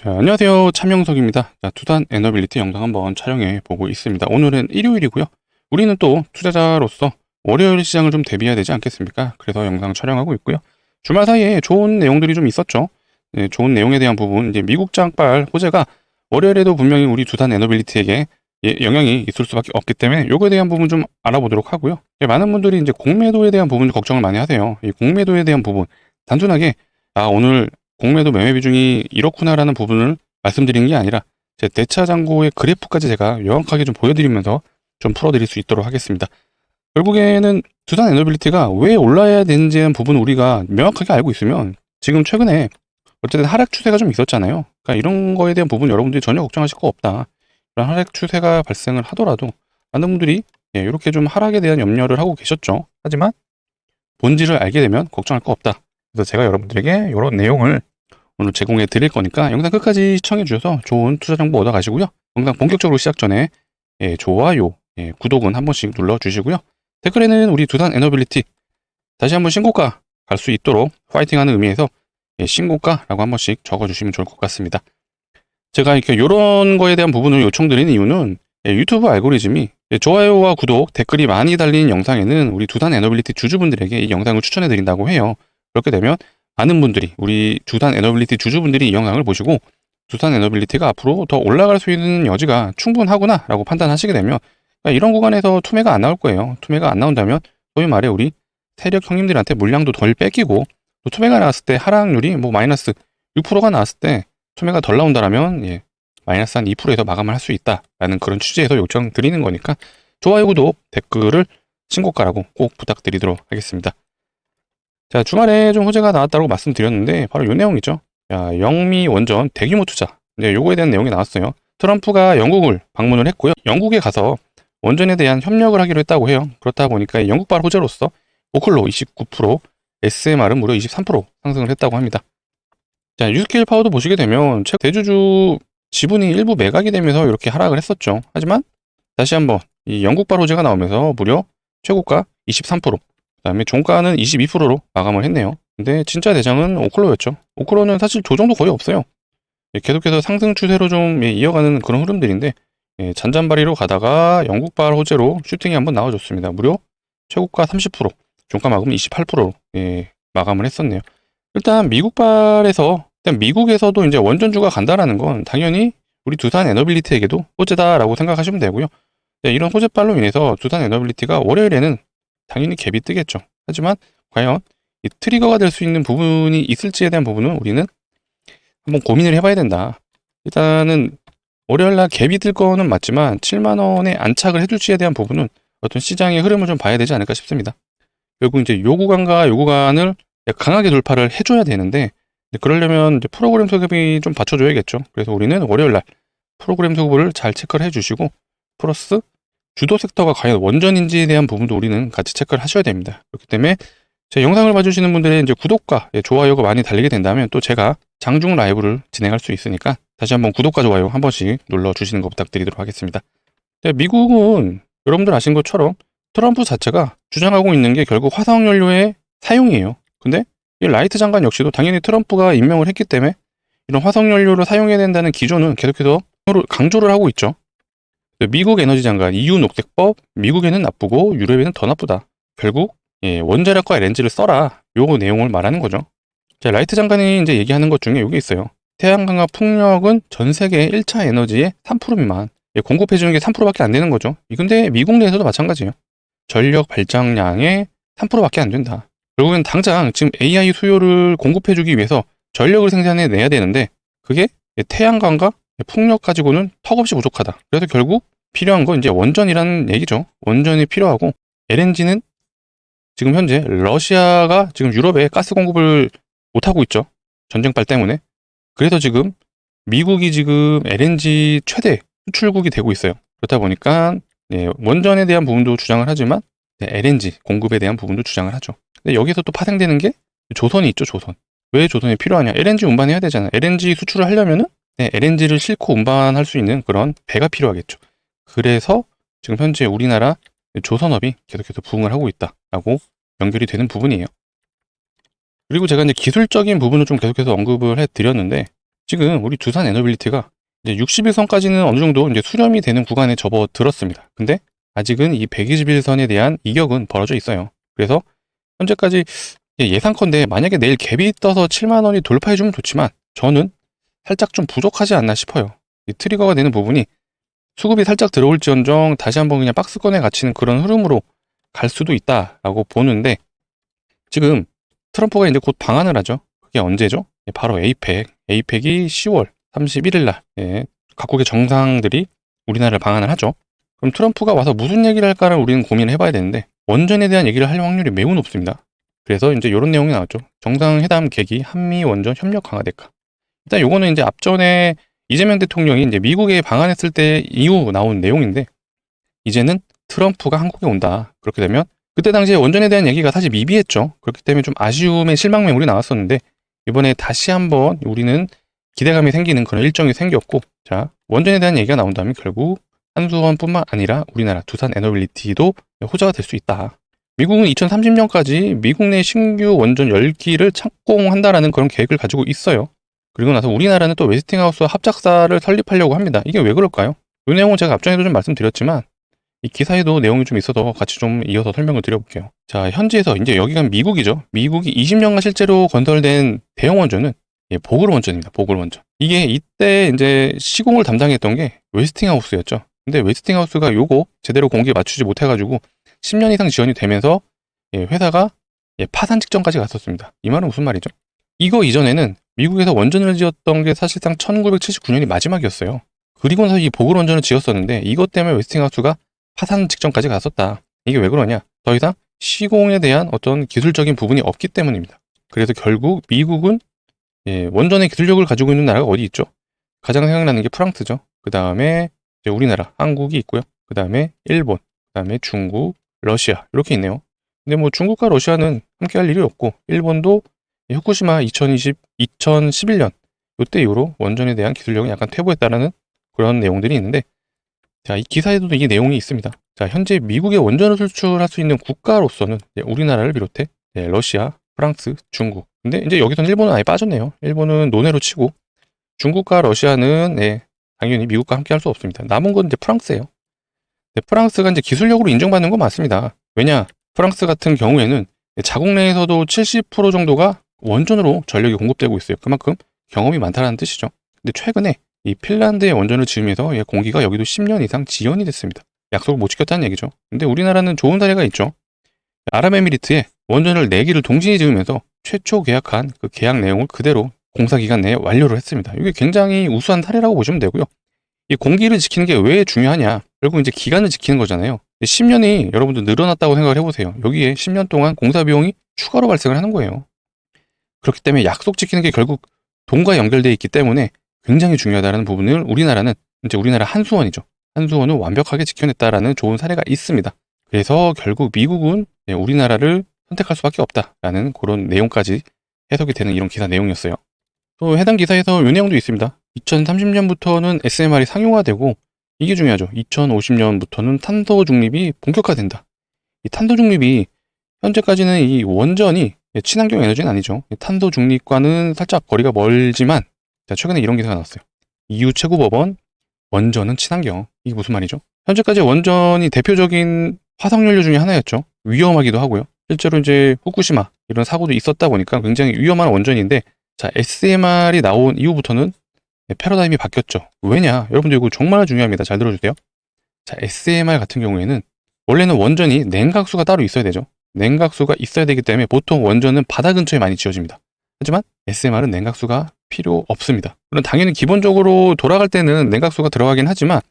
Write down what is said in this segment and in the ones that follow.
자, 안녕하세요. 차명석입니다. 자, 투단 에너빌리티 영상 한번 촬영해 보고 있습니다. 오늘은 일요일이고요. 우리는 또 투자자로서 월요일 시장을 좀 대비해야 되지 않겠습니까? 그래서 영상 촬영하고 있고요. 주말 사이에 좋은 내용들이 좀 있었죠. 네, 좋은 내용에 대한 부분, 이제 미국 장발 호재가 월요일에도 분명히 우리 투단 에너빌리티에게 영향이 있을 수밖에 없기 때문에 요거에 대한 부분 좀 알아보도록 하고요. 많은 분들이 이제 공매도에 대한 부분 걱정을 많이 하세요. 이 공매도에 대한 부분, 단순하게 오늘 공매도 매매 비중이 이렇구나라는 부분을 말씀드린 게 아니라 제 대차 잔고의 그래프까지 제가 명확하게 좀 보여드리면서 좀 풀어드릴 수 있도록 하겠습니다. 결국에는 두산 에너빌리티가 왜 올라야 되는지 한 부분을 우리가 명확하게 알고 있으면 지금 최근에 어쨌든 하락 추세가 좀 있었잖아요. 그러니까 이런 거에 대한 부분 여러분들이 전혀 걱정하실 거 없다. 이런 하락 추세가 발생을 하더라도 많은 분들이 이렇게 좀 하락에 대한 염려를 하고 계셨죠. 하지만 본질을 알게 되면 걱정할 거 없다. 그래서 제가 여러분들에게 이런 내용을 오늘 제공해 드릴 거니까 영상 끝까지 시청해 주셔서 좋은 투자 정보 얻어 가시고요. 영상 본격적으로 시작 전에 좋아요, 구독은 한 번씩 눌러 주시고요. 댓글에는 우리 두산 에너빌리티 다시 한번 신고가 갈 수 있도록 파이팅하는 의미에서 신고가라고 한 번씩 적어 주시면 좋을 것 같습니다. 제가 이렇게 이런 거에 대한 부분을 요청드리는 이유는 유튜브 알고리즘이 좋아요와 구독, 댓글이 많이 달린 영상에는 우리 두산 에너빌리티 주주분들에게 이 영상을 추천해 드린다고 해요. 그렇게 되면 많은 분들이 우리 두산 에너빌리티 주주분들이 이 영상을 보시고 두산 에너빌리티가 앞으로 더 올라갈 수 있는 여지가 충분하구나 라고 판단하시게 되면 이런 구간에서 투매가 안 나올 거예요. 투매가 안 나온다면 소위 말해 우리 세력 형님들한테 물량도 덜 뺏기고 또 투매가 나왔을 때 하락률이 뭐 마이너스 6%가 나왔을 때 투매가 덜 나온다라면 마이너스 한 2%에서 마감을 할 수 있다라는 그런 취지에서 요청 드리는 거니까 좋아요, 구독, 댓글을 신고가라고 꼭 부탁드리도록 하겠습니다. 자, 주말에 좀 호재가 나왔다고 말씀드렸는데 바로 이 내용이죠. 영미 원전 대규모 투자. 요거에 대한 내용이 나왔어요. 트럼프가 영국을 방문을 했고요. 영국에 가서 원전에 대한 협력을 하기로 했다고 해요. 그렇다 보니까 영국발 호재로서 오클로 29%, SMR은 무려 23% 상승을 했다고 합니다. 자, 뉴스케일 파워도 보시게 되면 대주주 지분이 일부 매각이 되면서 이렇게 하락을 했었죠. 하지만 다시 한번 이 영국발 호재가 나오면서 무려 최고가 23%, 그다음에 종가는 22%로 마감을 했네요. 근데 진짜 대장은 오클로였죠. 오클로는 사실 조정도 거의 없어요. 계속해서 상승 추세로 좀 이어가는 그런 흐름들인데 잔잔바리로 가다가 영국발 호재로 슈팅이 한번 나와줬습니다. 무려 최고가 30%, 종가 마감은 28%로 마감을 했었네요. 일단 미국에서도 이제 원전주가 간다라는 건 당연히 우리 두산 에너빌리티에게도 호재다라고 생각하시면 되고요. 이런 호재발로 인해서 두산 에너빌리티가 월요일에는 당연히 갭이 뜨겠죠. 하지만 과연 이 트리거가 될 수 있는 부분이 있을지에 대한 부분은 우리는 한번 고민을 해봐야 된다. 일단은 월요일날 갭이 뜰 거는 맞지만 7만 원에 안착을 해줄지에 대한 부분은 어떤 시장의 흐름을 좀 봐야 되지 않을까 싶습니다. 결국 이제 요 구간과 요 구간을 강하게 돌파를 해줘야 되는데 그러려면 이제 프로그램 수급이 좀 받쳐줘야겠죠. 그래서 우리는 월요일날 프로그램 수급을 잘 체크를 해주시고 플러스 주도 섹터가 과연 원전인지에 대한 부분도 우리는 같이 체크를 하셔야 됩니다. 그렇기 때문에 제 영상을 봐주시는 분들의 이제 구독과 좋아요가 많이 달리게 된다면 또 제가 장중 라이브를 진행할 수 있으니까 다시 한번 구독과 좋아요 한 번씩 눌러주시는 거 부탁드리도록 하겠습니다. 미국은 여러분들 아신 것처럼 트럼프 자체가 주장하고 있는 게 결국 화석연료의 사용이에요. 근데 이 라이트 장관 역시도 당연히 트럼프가 임명을 했기 때문에 이런 화석연료를 사용해야 된다는 기조는 계속해서 강조를 하고 있죠. 미국 에너지 장관 EU 녹색법, 미국에는 나쁘고 유럽에는 더 나쁘다. 결국 원자력과 LNG를 써라. 요 내용을 말하는 거죠. 자, 라이트 장관이 이제 얘기하는 것 중에 여기 있어요. 태양광과 풍력은 전 세계 1차 에너지의 3% 미만. 공급해주는 게 3%밖에 안 되는 거죠. 근데 미국 내에서도 마찬가지예요. 전력 발전량의 3%밖에 안 된다. 결국엔 당장 지금 AI 수요를 공급해주기 위해서 전력을 생산해내야 되는데 그게 태양광과 풍력 가지고는 턱없이 부족하다. 그래서 결국 필요한 건 이제 원전이라는 얘기죠. 원전이 필요하고 LNG는 지금 현재 러시아가 지금 유럽에 가스 공급을 못하고 있죠. 전쟁발 때문에. 그래서 지금 미국이 지금 LNG 최대 수출국이 되고 있어요. 그렇다 보니까 원전에 대한 부분도 주장을 하지만 LNG 공급에 대한 부분도 주장을 하죠. 근데 여기서 또 파생되는 게 조선이 있죠. 조선. 왜 조선이 필요하냐? LNG 운반해야 되잖아. LNG 수출을 하려면은 LNG를 싣고 운반할 수 있는 그런 배가 필요하겠죠. 그래서 지금 현재 우리나라 조선업이 계속해서 부흥을 하고 있다라고 연결이 되는 부분이에요. 그리고 제가 이제 기술적인 부분을 좀 계속해서 언급을 해드렸는데 지금 우리 두산 에너빌리티가 이제 60일선까지는 어느 정도 이제 수렴이 되는 구간에 접어들었습니다. 근데 아직은 이 120일선에 대한 이격은 벌어져 있어요. 그래서 현재까지 예상컨대 만약에 내일 갭이 떠서 7만 원이 돌파해주면 좋지만 저는 살짝 좀 부족하지 않나 싶어요. 이 트리거가 되는 부분이 수급이 살짝 들어올지언정 다시 한번 그냥 박스권에 갇히는 그런 흐름으로 갈 수도 있다라고 보는데, 지금 트럼프가 이제 곧 방한을 하죠. 그게 언제죠? 바로 에이펙이 10월 31일 날 각국의 정상들이 우리나라를 방한을 하죠. 그럼 트럼프가 와서 무슨 얘기를 할까를 우리는 고민을 해봐야 되는데, 원전에 대한 얘기를 할 확률이 매우 높습니다. 그래서 이제 이런 내용이 나왔죠. 정상회담 계기 한미 원전 협력 강화될까. 일단 요거는 이제 앞전에 이재명 대통령이 이제 미국에 방한했을 때 이후 나온 내용인데, 이제는 트럼프가 한국에 온다. 그렇게 되면 그때 당시에 원전에 대한 얘기가 사실 미비했죠. 그렇기 때문에 좀 아쉬움의 실망 매물이 나왔었는데, 이번에 다시 한번 우리는 기대감이 생기는 그런 일정이 생겼고, 자, 원전에 대한 얘기가 나온다면 결국 한수원뿐만 아니라 우리나라 두산 에너빌리티도 호재가 될 수 있다. 미국은 2030년까지 미국 내 신규 원전 10기를 착공한다라는 그런 계획을 가지고 있어요. 그리고 나서 우리나라는 또 웨스팅하우스와 합작사를 설립하려고 합니다. 이게 왜 그럴까요? 이 내용은 제가 앞전에도 좀 말씀드렸지만 이 기사에도 내용이 좀 있어서 같이 좀 이어서 설명을 드려볼게요. 자, 현지에서 이제 여기가 미국이죠. 미국이 20년간 실제로 건설된 대형 원전은 보글 원전입니다. 보글 원전. 이게 이때 이제 시공을 담당했던 게 웨스팅하우스였죠. 근데 웨스팅하우스가 요거 제대로 공기에 맞추지 못해가지고 10년 이상 지연이 되면서 회사가 파산 직전까지 갔었습니다. 이 말은 무슨 말이죠? 이거 이전에는 미국에서 원전을 지었던 게 사실상 1979년이 마지막이었어요. 그리고 나서 이 보글 원전을 지었었는데 이것 때문에 웨스팅하우스가 파산 직전까지 갔었다. 이게 왜 그러냐? 더 이상 시공에 대한 어떤 기술적인 부분이 없기 때문입니다. 그래서 결국 미국은 원전의 기술력을 가지고 있는 나라가 어디 있죠? 가장 생각나는 게 프랑스죠. 그 다음에 우리나라, 한국이 있고요. 그 다음에 일본, 그 다음에 중국, 러시아 이렇게 있네요. 근데 뭐 중국과 러시아는 함께 할 일이 없고, 일본도 후쿠시마 2011년 이때 이후로 원전에 대한 기술력은 약간 퇴보했다라는 그런 내용들이 있는데, 자, 이 기사에도 이 내용이 있습니다. 자, 현재 미국에 원전을 수출할 수 있는 국가로서는 우리나라를 비롯해 러시아, 프랑스, 중국. 근데 이제 여기서는 일본은 아예 빠졌네요. 일본은 논외로 치고, 중국과 러시아는 당연히 미국과 함께 할 수 없습니다. 남은 건 이제 프랑스예요. 프랑스가 이제 기술력으로 인정받는 건 맞습니다. 왜냐, 프랑스 같은 경우에는 자국 내에서도 70% 정도가 원전으로 전력이 공급되고 있어요. 그만큼 경험이 많다는 뜻이죠. 근데 최근에 이 핀란드의 원전을 지으면서 공기가 여기도 10년 이상 지연이 됐습니다. 약속을 못 지켰다는 얘기죠. 근데 우리나라는 좋은 사례가 있죠. 아랍에미리트에 원전을 4기를 동시에 지으면서 최초 계약한 그 계약 내용을 그대로 공사 기간 내에 완료를 했습니다. 이게 굉장히 우수한 사례라고 보시면 되고요. 이 공기를 지키는 게 왜 중요하냐? 결국 이제 기간을 지키는 거잖아요. 10년이 여러분들 늘어났다고 생각을 해보세요. 여기에 10년 동안 공사 비용이 추가로 발생을 하는 거예요. 그렇기 때문에 약속 지키는 게 결국 돈과 연결되어 있기 때문에 굉장히 중요하다는 부분을 우리나라는 이제 우리나라 한수원이죠. 한수원은 완벽하게 지켜냈다라는 좋은 사례가 있습니다. 그래서 결국 미국은 우리나라를 선택할 수밖에 없다라는 그런 내용까지 해석이 되는 이런 기사 내용이었어요. 또 해당 기사에서 이 내용도 있습니다. 2030년부터는 SMR이 상용화되고, 이게 중요하죠. 2050년부터는 탄소 중립이 본격화된다. 이 탄소 중립이 현재까지는 이 원전이 친환경 에너지는 아니죠. 탄소 중립과는 살짝 거리가 멀지만, 자, 최근에 이런 기사가 나왔어요. EU 최고법원 원전은 친환경. 이게 무슨 말이죠? 현재까지 원전이 대표적인 화석연료 중에 하나였죠. 위험하기도 하고요. 실제로 이제 후쿠시마 이런 사고도 있었다 보니까 굉장히 위험한 원전인데, 자, SMR이 나온 이후부터는 패러다임이 바뀌었죠. 왜냐? 여러분들 이거 정말 중요합니다. 잘 들어주세요. 자, SMR 같은 경우에는 원래는 원전이 냉각수가 따로 있어야 되죠. 냉각수가 있어야 되기 때문에 보통 원전은 바다 근처에 많이 지어집니다. 하지만 SMR은 냉각수가 필요 없습니다. 물론 당연히 기본적으로 돌아갈 때는 냉각수가 들어가긴 하지만,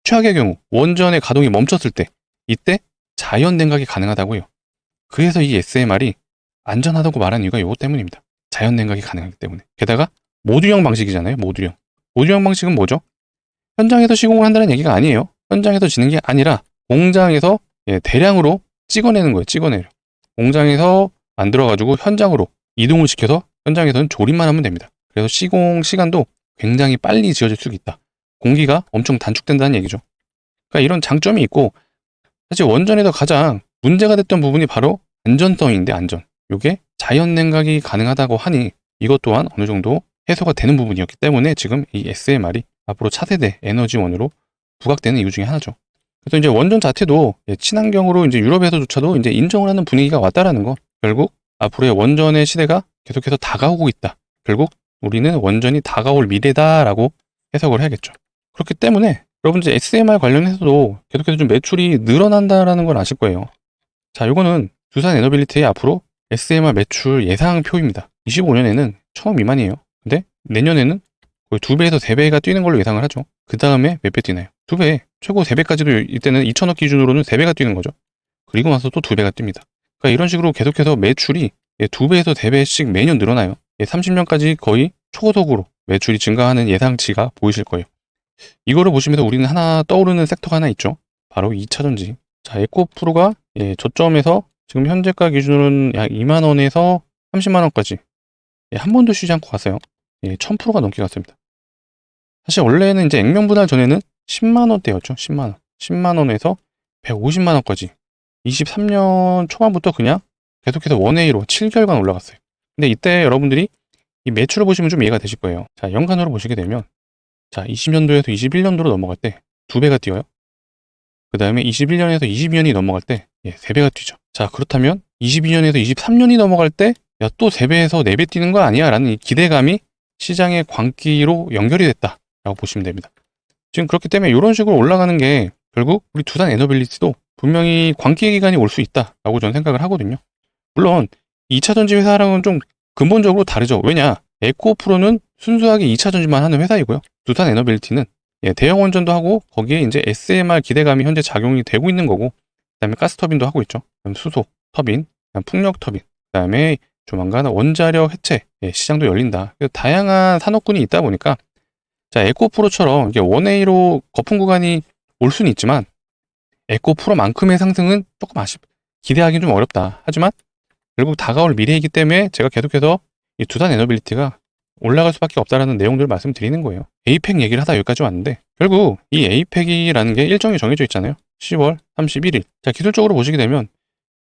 최악의 경우 원전의 가동이 멈췄을 때 이때 자연 냉각이 가능하다고요. 그래서 이 SMR이 안전하다고 말하는 이유가 이것 때문입니다. 자연 냉각이 가능하기 때문에. 게다가 모듈형 방식이잖아요. 모듈형 방식은 뭐죠? 현장에서 시공을 한다는 얘기가 아니에요. 현장에서 지는 게 아니라 공장에서 대량으로 찍어내는 거예요. 찍어내려. 공장에서 만들어가지고 현장으로 이동을 시켜서 현장에서는 조립만 하면 됩니다. 그래서 시공 시간도 굉장히 빨리 지어질 수 있다. 공기가 엄청 단축된다는 얘기죠. 그러니까 이런 장점이 있고, 사실 원전에서 가장 문제가 됐던 부분이 바로 안전성인데, 안전. 이게 자연 냉각이 가능하다고 하니 이것 또한 어느 정도 해소가 되는 부분이었기 때문에 지금 이 SMR이 앞으로 차세대 에너지원으로 부각되는 이유 중에 하나죠. 그래서 이제 원전 자체도 친환경으로 이제 유럽에서조차도 이제 인정을 하는 분위기가 왔다라는 거. 결국 앞으로의 원전의 시대가 계속해서 다가오고 있다. 결국 우리는 원전이 다가올 미래다라고 해석을 해야겠죠. 그렇기 때문에 여러분 이제 SMR 관련해서도 계속해서 좀 매출이 늘어난다라는 걸 아실 거예요. 자, 요거는 두산 에너빌리티의 앞으로 SMR 매출 예상표입니다. 25년에는 1,000억 미만이에요. 근데 내년에는 거의 2배에서 3배가 뛰는 걸로 예상을 하죠. 그 다음에 몇 배 뛰나요? 2배, 최고 3배까지도 이때는 2,000억 기준으로는 3배가 뛰는 거죠. 그리고 나서 또 2배가 뜁니다. 그러니까 이런 식으로 계속해서 매출이 2배에서 3배씩 매년 늘어나요. 30년까지 거의 초고속으로 매출이 증가하는 예상치가 보이실 거예요. 이거를 보시면서 우리는 하나 떠오르는 섹터가 하나 있죠. 바로 2차전지. 자, 에코프로가 저점에서 지금 현재가 기준으로는 약 2만 원에서 30만 원까지 한 번도 쉬지 않고 갔어요. 1000%가 넘게 갔습니다. 사실 원래는 이제 액면 분할 전에는 10만 원대였죠. 10만 원. 10만 원에서 150만 원까지 23년 초반부터 그냥 계속해서 원웨이로 7개월간 올라갔어요. 근데 이때 여러분들이 이 매출을 보시면 좀 이해가 되실 거예요. 자, 연간으로 보시게 되면 자, 20년도에서 21년도로 넘어갈 때 2배가 뛰어요. 그 다음에 21년에서 22년이 넘어갈 때 3배가 뛰죠. 자, 그렇다면 22년에서 23년이 넘어갈 때 야, 또 3배에서 4배 뛰는 거 아니야? 라는 이 기대감이 시장의 광기로 연결이 됐다 라고 보시면 됩니다. 지금 그렇기 때문에 이런 식으로 올라가는 게 결국 우리 두산 에너빌리티도 분명히 광기의 기간이 올 수 있다 라고 저는 생각을 하거든요. 물론 2차전지 회사랑은 좀 근본적으로 다르죠. 왜냐? 에코프로는 순수하게 2차전지만 하는 회사이고요. 두산 에너빌리티는 대형 원전도 하고 거기에 이제 SMR 기대감이 현재 작용이 되고 있는 거고, 그다음에 가스터빈도 하고 있죠. 그다음 수소 터빈, 그다음 풍력 터빈, 그다음에 조만간 원자력 해체 시장도 열린다. 다양한 산업군이 있다 보니까 자, 에코프로처럼 이게 원웨이로 거품 구간이 올 수는 있지만 에코프로만큼의 상승은 조금 기대하기는 좀 어렵다. 하지만 결국 다가올 미래이기 때문에 제가 계속해서 이 두산 에너빌리티가 올라갈 수밖에 없다라는 내용들을 말씀드리는 거예요. 에이펙 얘기를 하다 여기까지 왔는데 결국 이 에이펙이라는 게 일정이 정해져 있잖아요. 10월 31일. 자, 기술적으로 보시게 되면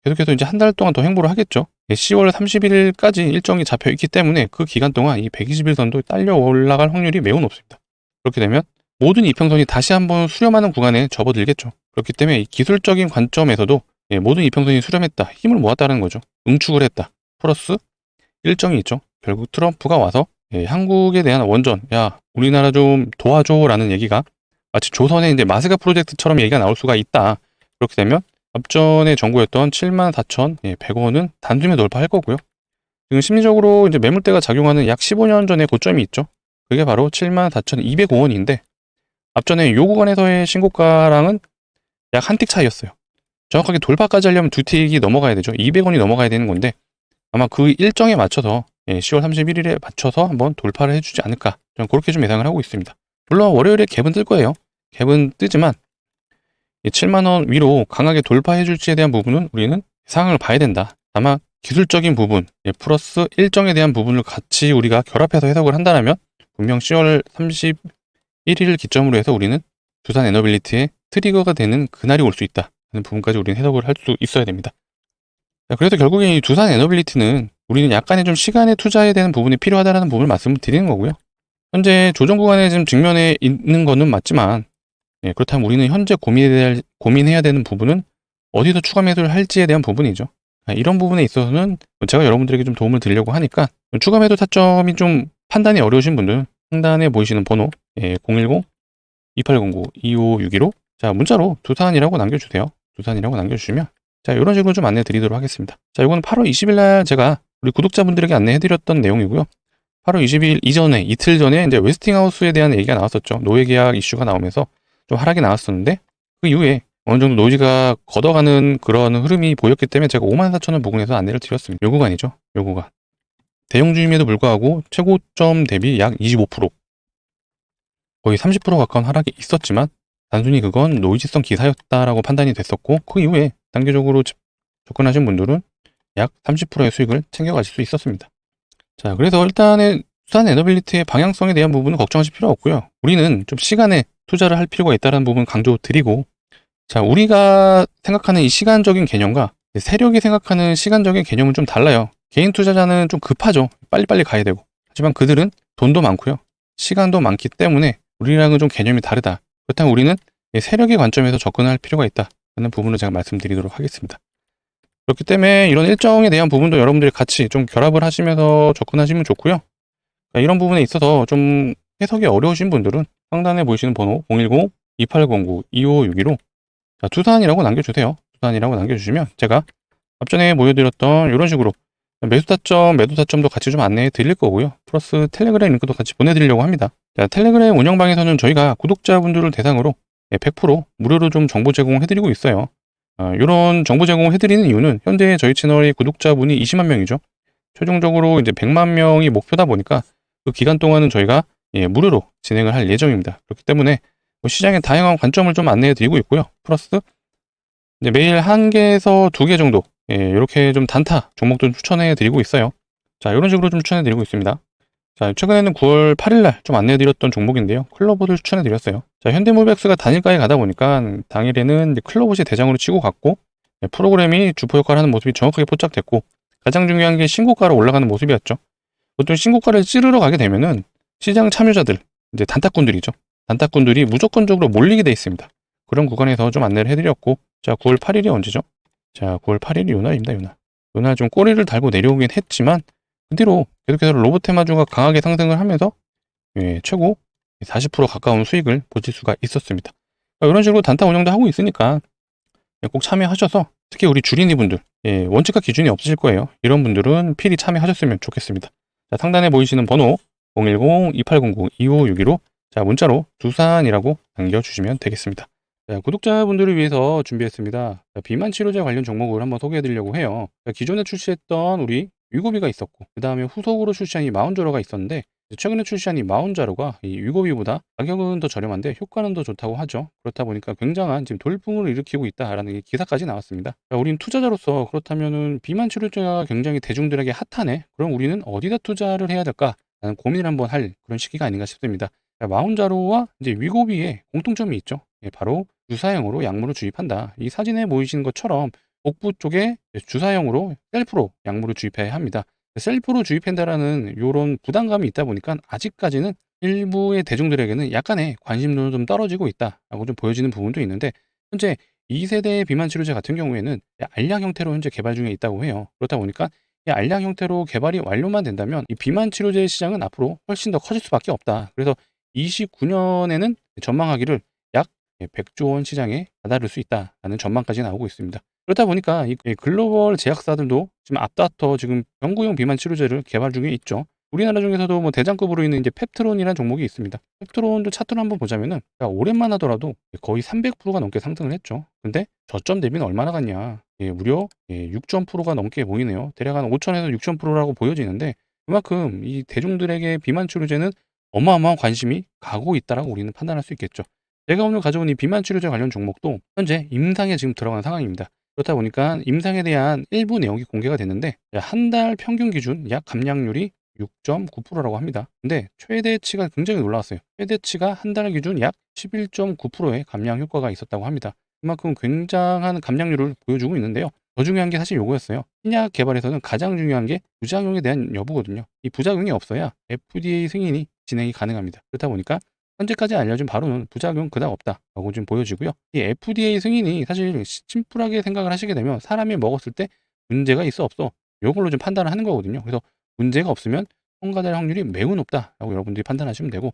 계속해서 이제 한 달 동안 더 행보를 하겠죠. 10월 31일까지 일정이 잡혀 있기 때문에 그 기간 동안 이 121선도 딸려 올라갈 확률이 매우 높습니다. 그렇게 되면 모든 이평선이 다시 한번 수렴하는 구간에 접어들겠죠. 그렇기 때문에 이 기술적인 관점에서도 모든 이평선이 수렴했다, 힘을 모았다는 거죠. 응축을 했다. 플러스 일정이 있죠. 결국 트럼프가 와서 한국에 대한 원전, 야, 우리나라 좀 도와줘라는 얘기가 마치 조선의 이제 마스가 프로젝트처럼 얘기가 나올 수가 있다. 그렇게 되면 앞전에 정고였던 74,100원은 단숨에 돌파할 거고요. 지금 심리적으로 이제 매물대가 작용하는 약 15년 전의 고점이 있죠. 그게 바로 74,205원인데 앞전에 요 구간에서의 신고가랑은 약 한 틱 차이였어요. 정확하게 돌파까지 하려면 두 틱이 넘어가야 되죠. 200원이 넘어가야 되는 건데 아마 그 일정에 맞춰서 10월 31일에 맞춰서 한번 돌파를 해주지 않을까, 저는 그렇게 좀 예상을 하고 있습니다. 물론 월요일에 갭은 뜰 거예요. 갭은 뜨지만 7만원 위로 강하게 돌파해줄지에 대한 부분은 우리는 상황을 봐야 된다. 다만 기술적인 부분 플러스 일정에 대한 부분을 같이 우리가 결합해서 해석을 한다면 분명 10월 31일 기점으로 해서 우리는 두산 에너빌리티의 트리거가 되는 그날이 올 수 있다 하는 부분까지 우리는 해석을 할 수 있어야 됩니다. 그래서 결국에 이 두산 에너빌리티는 우리는 약간의 좀 시간에 투자해야 되는 부분이 필요하다는 부분을 말씀을 드리는 거고요. 현재 조정 구간에 지금 직면해 있는 거는 맞지만 그렇다면 우리는 현재 고민해야 되는 부분은 어디서 추가 매수를 할지에 대한 부분이죠. 이런 부분에 있어서는 제가 여러분들에게 좀 도움을 드리려고 하니까 추가 매도 타점이 좀 판단이 어려우신 분들은 상단에 보이시는 번호 010-2809-2561로 자, 문자로 두산이라고 남겨주세요. 두산이라고 남겨주시면 자, 이런 식으로 좀 안내 드리도록 하겠습니다. 자, 이거는 8월 20일 날 제가 우리 구독자분들에게 안내해드렸던 내용이고요. 8월 20일 이전에, 이틀 전에 이제 웨스팅하우스에 대한 얘기가 나왔었죠. 노예 계약 이슈가 나오면서 좀 하락이 나왔었는데 그 이후에 어느 정도 노이즈가 걷어가는 그런 흐름이 보였기 때문에 제가 54,000원 부근에서 안내를 드렸습니다. 요 구간이죠. 요 구간. 대형주임에도 불구하고 최고점 대비 약 25%, 거의 30% 가까운 하락이 있었지만 단순히 그건 노이즈성 기사였다라고 판단이 됐었고 그 이후에 단계적으로 접근하신 분들은 약 30%의 수익을 챙겨가실 수 있었습니다. 자, 그래서 일단은 두산 에너빌리티의 방향성에 대한 부분은 걱정하실 필요 없고요. 우리는 좀 시간에 투자를 할 필요가 있다는 부분 강조드리고, 자, 우리가 생각하는 이 시간적인 개념과 세력이 생각하는 시간적인 개념은 좀 달라요. 개인 투자자는 좀 급하죠. 빨리빨리 가야 되고. 하지만 그들은 돈도 많고요. 시간도 많기 때문에 우리랑은 좀 개념이 다르다. 그렇다면 우리는 세력의 관점에서 접근할 필요가 있다 하는 부분을 제가 말씀드리도록 하겠습니다. 그렇기 때문에 이런 일정에 대한 부분도 여러분들이 같이 좀 결합을 하시면서 접근하시면 좋고요. 이런 부분에 있어서 좀 해석이 어려우신 분들은 상단에 보이시는 번호 010-2809-2562로 두산이라고 남겨주세요. 두산이라고 남겨주시면 제가 앞전에 보여드렸던 이런 식으로 매수 타점, 매도 타점도 같이 좀 안내해 드릴 거고요. 플러스 텔레그램 링크도 같이 보내드리려고 합니다. 텔레그램 운영방에서는 저희가 구독자분들을 대상으로 100% 무료로 좀 정보 제공해드리고 있어요. 이런 정보 제공해드리는 이유는 현재 저희 채널의 구독자분이 20만 명이죠. 최종적으로 이제 100만 명이 목표다 보니까 그 기간 동안은 저희가 무료로 진행을 할 예정입니다. 그렇기 때문에 시장의 다양한 관점을 좀 안내해 드리고 있고요. 플러스 이제 매일 1개에서 2개 정도 이렇게 좀 단타 종목도 추천해 드리고 있어요. 자, 이런 식으로 좀 추천해 드리고 있습니다. 자, 최근에는 9월 8일날 좀 안내해 드렸던 종목인데요. 클로봇을 추천해 드렸어요. 자, 현대모비엑스가 단일가에 가다 보니까 당일에는 클로봇이 대장으로 치고 갔고 프로그램이 주포 역할을 하는 모습이 정확하게 포착됐고 가장 중요한 게 신고가로 올라가는 모습이었죠. 보통 신고가를 찌르러 가게 되면은 시장 참여자들, 이제 단타꾼들이죠. 단타꾼들이 무조건적으로 몰리게 돼 있습니다. 그런 구간에서 좀 안내를 해드렸고, 자, 9월 8일이 언제죠? 자, 9월 8일이 요날입니다, 요날. 요날 좀 꼬리를 달고 내려오긴 했지만, 그 뒤로 계속해서 로봇 테마주가 강하게 상승을 하면서, 최고 40% 가까운 수익을 보실 수가 있었습니다. 이런 식으로 단타 운영도 하고 있으니까 꼭 참여하셔서, 특히 우리 주린이 분들, 원칙과 기준이 없으실 거예요. 이런 분들은 필히 참여하셨으면 좋겠습니다. 자, 상단에 보이시는 번호 010-2809-2562로 자, 문자로 두산이라고 남겨주시면 되겠습니다. 자, 구독자분들을 위해서 준비했습니다. 자, 비만 치료제 관련 종목을 한번 소개해 드리려고 해요. 자, 기존에 출시했던 우리 위고비가 있었고 그 다음에 후속으로 출시한 이 마운저로가 있었는데 최근에 출시한 이 마운자로가 이 위고비보다 가격은 더 저렴한데 효과는 더 좋다고 하죠. 그렇다 보니까 굉장한 지금 돌풍을 일으키고 있다라는 기사까지 나왔습니다. 자, 우린 투자자로서 그렇다면은 비만 치료제가 굉장히 대중들에게 핫하네. 그럼 우리는 어디다 투자를 해야 될까? 라는 고민을 한번 할 그런 시기가 아닌가 싶습니다. 자, 마운자로와 이제 위고비의 공통점이 있죠. 바로 주사형으로 약물을 주입한다. 이 사진에 보이시는 것처럼 복부 쪽에 주사형으로 셀프로 약물을 주입해야 합니다. 셀프로 주입한다라는 이런 부담감이 있다 보니까 아직까지는 일부의 대중들에게는 약간의 관심도는 좀 떨어지고 있다라고 좀 보여지는 부분도 있는데 현재 2세대 비만 치료제 같은 경우에는 알약 형태로 현재 개발 중에 있다고 해요. 그렇다 보니까 이 알약 형태로 개발이 완료만 된다면 이 비만 치료제 시장은 앞으로 훨씬 더 커질 수밖에 없다. 그래서 29년에는 전망하기를 약 100조 원 시장에 다다를 수 있다라는 전망까지 나오고 있습니다. 그렇다 보니까 이 글로벌 제약사들도 지금 앞다퉈 지금 연구용 비만 치료제를 개발 중에 있죠. 우리나라 중에서도 뭐 대장급으로 있는 이제 펩트론이라는 종목이 있습니다. 펩트론도 차트를 한번 보자면은 올해만 하더라도 거의 300%가 넘게 상승을 했죠. 근데 저점 대비는 얼마나 갔냐? 무려 6,000%가 넘게 보이네요. 대략 한 5,000에서 6,000%라고 보여지는데 그만큼 이 대중들에게 비만 치료제는 어마어마한 관심이 가고 있다라고 우리는 판단할 수 있겠죠. 제가 오늘 가져온 이 비만 치료제 관련 종목도 현재 임상에 지금 들어간 상황입니다. 그렇다 보니까 임상에 대한 일부 내용이 공개가 됐는데 한 달 평균 기준 약 감량률이 6.9%라고 합니다. 근데 최대치가 굉장히 놀라웠어요. 최대치가 한 달 기준 약 11.9%의 감량 효과가 있었다고 합니다. 그만큼 굉장한 감량률을 보여주고 있는데요. 더 중요한 게 사실 요거였어요. 신약 개발에서는 가장 중요한 게 부작용에 대한 여부거든요. 이 부작용이 없어야 FDA 승인이 진행이 가능합니다. 그렇다 보니까 현재까지 알려진 바로는 부작용 그닥 없다라고 좀 보여지고요. 이 FDA 승인이 사실 심플하게 생각을 하시게 되면 사람이 먹었을 때 문제가 있어 없어 이걸로 좀 판단을 하는 거거든요. 그래서 문제가 없으면 통과될 확률이 매우 높다라고 여러분들이 판단하시면 되고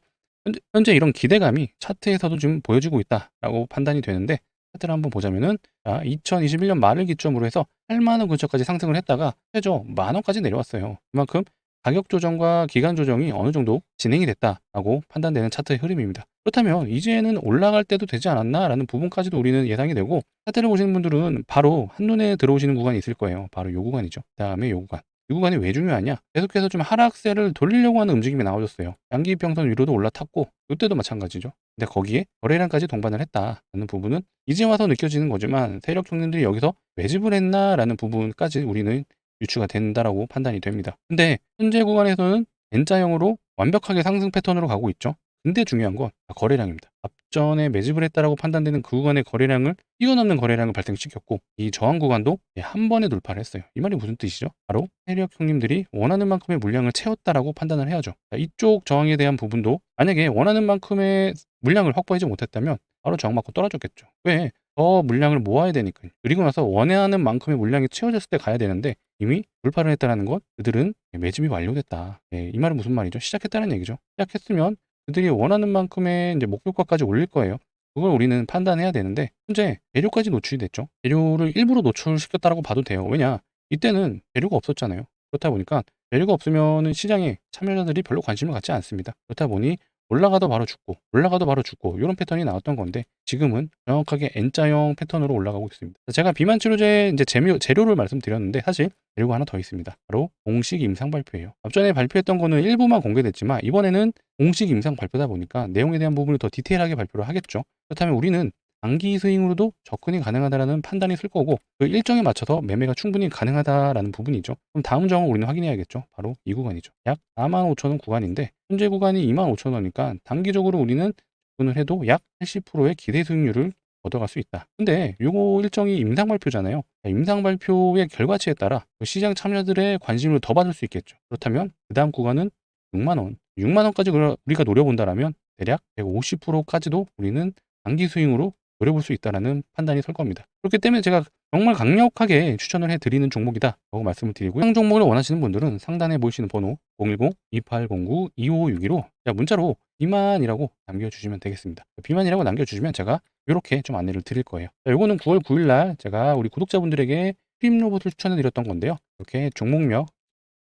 현재 이런 기대감이 차트에서도 지금 보여지고 있다라고 판단이 되는데 차트를 한번 보자면은 2021년 말을 기점으로 해서 8만 원 근처까지 상승을 했다가 최저 10,000원까지 내려왔어요. 그만큼 가격 조정과 기간 조정이 어느 정도 진행이 됐다라고 판단되는 차트의 흐름입니다. 그렇다면 이제는 올라갈 때도 되지 않았나라는 부분까지도 우리는 예상이 되고 차트를 보시는 분들은 바로 한눈에 들어오시는 구간이 있을 거예요. 바로 요 구간이죠. 그다음에 요 구간. 이 구간이 왜 중요하냐? 계속해서 좀 하락세를 돌리려고 하는 움직임이 나와줬어요. 양기평선 위로도 올라탔고 이때도 마찬가지죠. 근데 거기에 거래량까지 동반을 했다라는 부분은 이제 와서 느껴지는 거지만 세력 형님들이 여기서 매집을 했나라는 부분까지 우리는 유추가 된다라고 판단이 됩니다. 근데 현재 구간에서는 N자형으로 완벽하게 상승 패턴으로 가고 있죠. 근데 중요한 건 거래량입니다. 앞전에 매집을 했다라고 판단되는 그 구간의 거래량을 뛰어넘는 거래량을 발생시켰고 이 저항 구간도 한 번에 돌파를 했어요. 이 말이 무슨 뜻이죠? 바로 세력 형님들이 원하는 만큼의 물량을 채웠다라고 판단을 해야죠. 이쪽 저항에 대한 부분도 만약에 원하는 만큼의 물량을 확보하지 못했다면 바로 저항 맞고 떨어졌겠죠. 왜? 더 물량을 모아야 되니까요. 그리고 나서 원하는 만큼의 물량이 채워졌을 때 가야 되는데 이미 돌파를 했다는 건 그들은 매집이 완료됐다. 이 말은 무슨 말이죠? 시작했다는 얘기죠. 시작했으면 그들이 원하는 만큼의 이제 목표가까지 올릴 거예요. 그걸 우리는 판단해야 되는데 현재 재료까지 노출이 됐죠. 재료를 일부러 노출시켰다라고 봐도 돼요. 왜냐? 이때는 재료가 없었잖아요. 그렇다 보니까 재료가 없으면 시장에 참여자들이 별로 관심을 갖지 않습니다. 그렇다 보니 올라가도 바로 죽고 올라가도 바로 죽고 이런 패턴이 나왔던 건데 지금은 정확하게 N자형 패턴으로 올라가고 있습니다. 제가 비만 치료제 이제 재료를 말씀드렸는데 사실 재료가 하나 더 있습니다. 바로 공식 임상 발표예요. 앞전에 발표했던 거는 일부만 공개됐지만 이번에는 공식 임상 발표다 보니까 내용에 대한 부분을 더 디테일하게 발표를 하겠죠. 그렇다면 우리는 단기 스윙으로도 접근이 가능하다라는 판단이 쓸 거고 그 일정에 맞춰서 매매가 충분히 가능하다라는 부분이죠. 그럼 다음 정을 우리는 확인해야겠죠. 바로 이 구간이죠. 약 45,000원 구간인데 현재 구간이 25,000원이니까 단기적으로 우리는 접근을 해도 약 80%의 기대 수익률을 얻어갈 수 있다. 근데 요거 일정이 임상 발표잖아요. 임상 발표의 결과치에 따라 시장 참여들의 관심을 더 받을 수 있겠죠. 그렇다면 그 다음 구간은 6만 원. 6만 원까지 우리가 노려본다라면 대략 150%까지도 우리는 단기 스윙으로 노려볼 수 있다는 판단이 설 겁니다. 그렇기 때문에 제가 정말 강력하게 추천을 해드리는 종목이다 라고 말씀을 드리고요. 해당 종목을 원하시는 분들은 상단에 보이시는 번호 010-2809-2562로 문자로 비만이라고 남겨주시면 되겠습니다. 비만이라고 남겨주시면 제가 이렇게 좀 안내를 드릴 거예요. 이거는 9월 9일날 제가 우리 구독자분들에게 프림 로봇을 추천해드렸던 건데요. 이렇게 종목명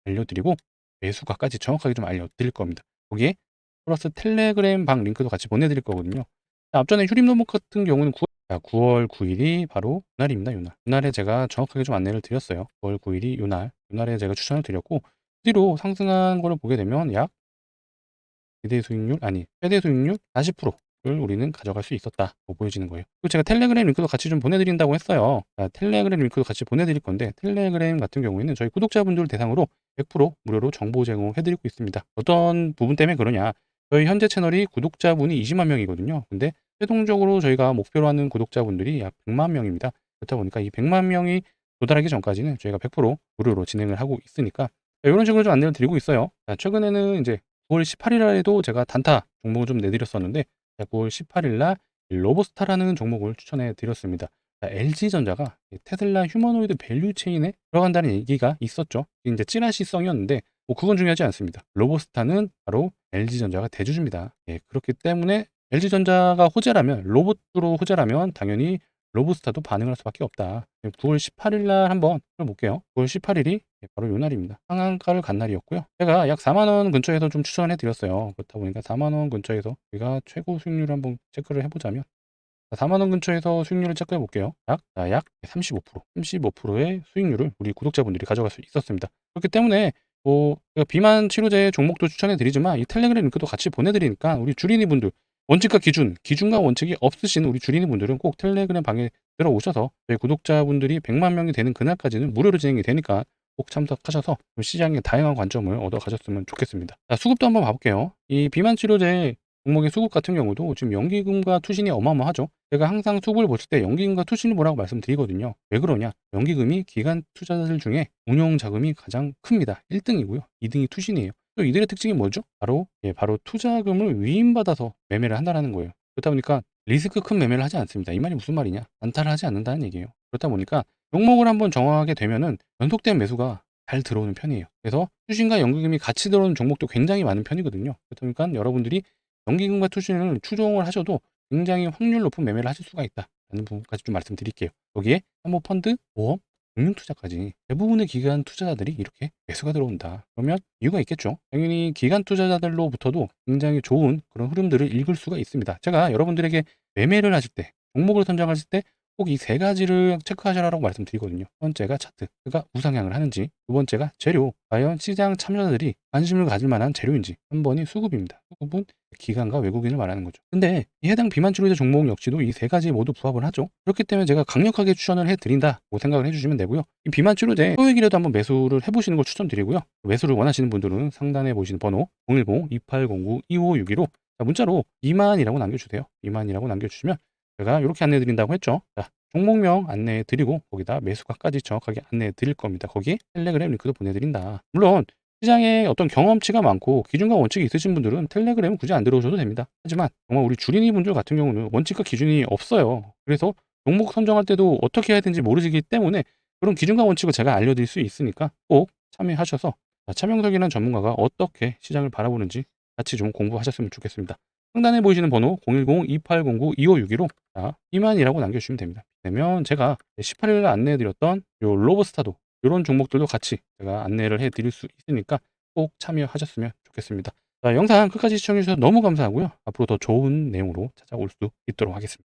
알려드리고 매수가까지 정확하게 좀 알려드릴 겁니다. 거기에 플러스 텔레그램 방 링크도 같이 보내드릴 거거든요. 앞전에 휴림 로봇 같은 경우는 9월 9일이 바로 이날입니다. 이날에 제가 정확하게 좀 안내를 드렸어요. 9월 9일이 이날에 제가 추천을 드렸고 그 뒤로 상승한 거를 보게 되면 약 최대 수익률 40%를 우리는 가져갈 수 있었다고 보여지는 거예요. 그리고 제가 텔레그램 링크도 같이 좀 보내드린다고 했어요. 텔레그램 링크도 같이 보내드릴 건데 텔레그램 같은 경우에는 저희 구독자분들 대상으로 100% 무료로 정보 제공해드리고 있습니다. 어떤 부분 때문에 그러냐? 저희 현재 채널이 구독자분이 20만 명이거든요. 근데 최종적으로 저희가 목표로 하는 구독자분들이 약 100만 명입니다. 그렇다 보니까 이 100만 명이 도달하기 전까지는 저희가 100% 무료로 진행을 하고 있으니까 이런 식으로 좀 안내를 드리고 있어요. 최근에는 이제 9월 18일 날에도 제가 단타 종목을 좀 내드렸었는데 9월 18일 날 로보스타라는 종목을 추천해 드렸습니다. LG전자가 테슬라 휴머노이드 밸류 체인에 들어간다는 얘기가 있었죠. 이제 찌라시성이었는데 그건 중요하지 않습니다. 로보스타는 바로 LG전자가 대주주입니다. 그렇기 때문에 LG전자가 호재라면 로봇으로 호재라면 당연히 로보스타도 반응을 할 수밖에 없다. 9월 18일 날 한번 볼게요. 9월 18일이 바로 요 날입니다. 상한가를 간 날이었고요. 제가 약 4만 원 근처에서 좀 추천해 드렸어요. 그렇다 보니까 4만 원 근처에서 우리가 최고 수익률을 한번 체크를 해보자면 4만 원 근처에서 수익률을 체크해 볼게요. 약 35%의 수익률을 우리 구독자분들이 가져갈 수 있었습니다. 그렇기 때문에 제가 비만 치료제 종목도 추천해 드리지만 이 텔레그램 링크도 같이 보내드리니까 우리 주린이 분들 원칙과 기준과 원칙이 없으신 우리 주린이 분들은 꼭 텔레그램 방에 들어오셔서 저희 구독자분들이 100만 명이 되는 그날까지는 무료로 진행이 되니까 꼭 참석하셔서 시장의 다양한 관점을 얻어 가셨으면 좋겠습니다. 수급도 한번 봐볼게요. 이 비만 치료제 종목의 수급 같은 경우도 지금 연기금과 투신이 어마어마하죠. 제가 항상 수급을 보실 때 연기금과 투신을 보라고 말씀드리거든요. 왜 그러냐? 연기금이 기관 투자자들 중에 운용 자금이 가장 큽니다. 1등이고요. 2등이 투신이에요. 또 이들의 특징이 뭐죠? 바로 투자금을 위임받아서 매매를 한다는 거예요. 그렇다 보니까 리스크 큰 매매를 하지 않습니다. 이 말이 무슨 말이냐? 안타를 하지 않는다는 얘기예요. 그렇다 보니까 종목을 한번 정하게 되면은 연속된 매수가 잘 들어오는 편이에요. 그래서 투신과 연기금이 같이 들어오는 종목도 굉장히 많은 편이거든요. 그렇다 보니까 여러분들이 연기금과 투신을 추종을 하셔도 굉장히 확률 높은 매매를 하실 수가 있다라는 부분까지 좀 말씀드릴게요. 여기에 사모펀드, 보험, 금융투자까지 대부분의 기관 투자자들이 이렇게 매수가 들어온다. 그러면 이유가 있겠죠. 당연히 기관 투자자들로부터도 굉장히 좋은 그런 흐름들을 읽을 수가 있습니다. 제가 여러분들에게 매매를 하실 때, 종목을 선정하실 때 꼭 이 세 가지를 체크하시라고 말씀드리거든요. 첫 번째가 차트가 우상향을 하는지, 두 번째가 재료, 과연 시장 참여자들이 관심을 가질 만한 재료인지, 한 번이 수급입니다. 수급은 기관과 외국인을 말하는 거죠. 근데 이 해당 비만 치료제 종목 역시도 이 세 가지 모두 부합을 하죠. 그렇기 때문에 제가 강력하게 추천을 해드린다고 생각을 해주시면 되고요. 이 비만 치료제 소액이라도 한번 매수를 해보시는 걸 추천드리고요. 매수를 원하시는 분들은 상단에 보시는 번호 010-2809-2562로 자, 문자로 비만이라고 남겨주세요. 비만이라고 남겨주시면 제가 이렇게 안내해 드린다고 했죠. 자, 종목명 안내해 드리고 거기다 매수가까지 정확하게 안내해 드릴 겁니다. 거기 텔레그램 링크도 보내드린다. 물론 시장에 어떤 경험치가 많고 기준과 원칙이 있으신 분들은 텔레그램 굳이 안 들어오셔도 됩니다. 하지만 정말 우리 주린이 분들 같은 경우는 원칙과 기준이 없어요. 그래서 종목 선정할 때도 어떻게 해야 되는지 모르시기 때문에 그런 기준과 원칙을 제가 알려드릴 수 있으니까 꼭 참여하셔서 차명석이라는 전문가가 어떻게 시장을 바라보는지 같이 좀 공부하셨으면 좋겠습니다. 상단에 보이시는 번호 010-2809-2562로 비만이라고 남겨주시면 됩니다. 그러면 제가 18일 안내해드렸던 요 로버스타도 이런 종목들도 같이 제가 안내를 해드릴 수 있으니까 꼭 참여하셨으면 좋겠습니다. 자, 영상 끝까지 시청해주셔서 너무 감사하고요. 앞으로 더 좋은 내용으로 찾아올 수 있도록 하겠습니다.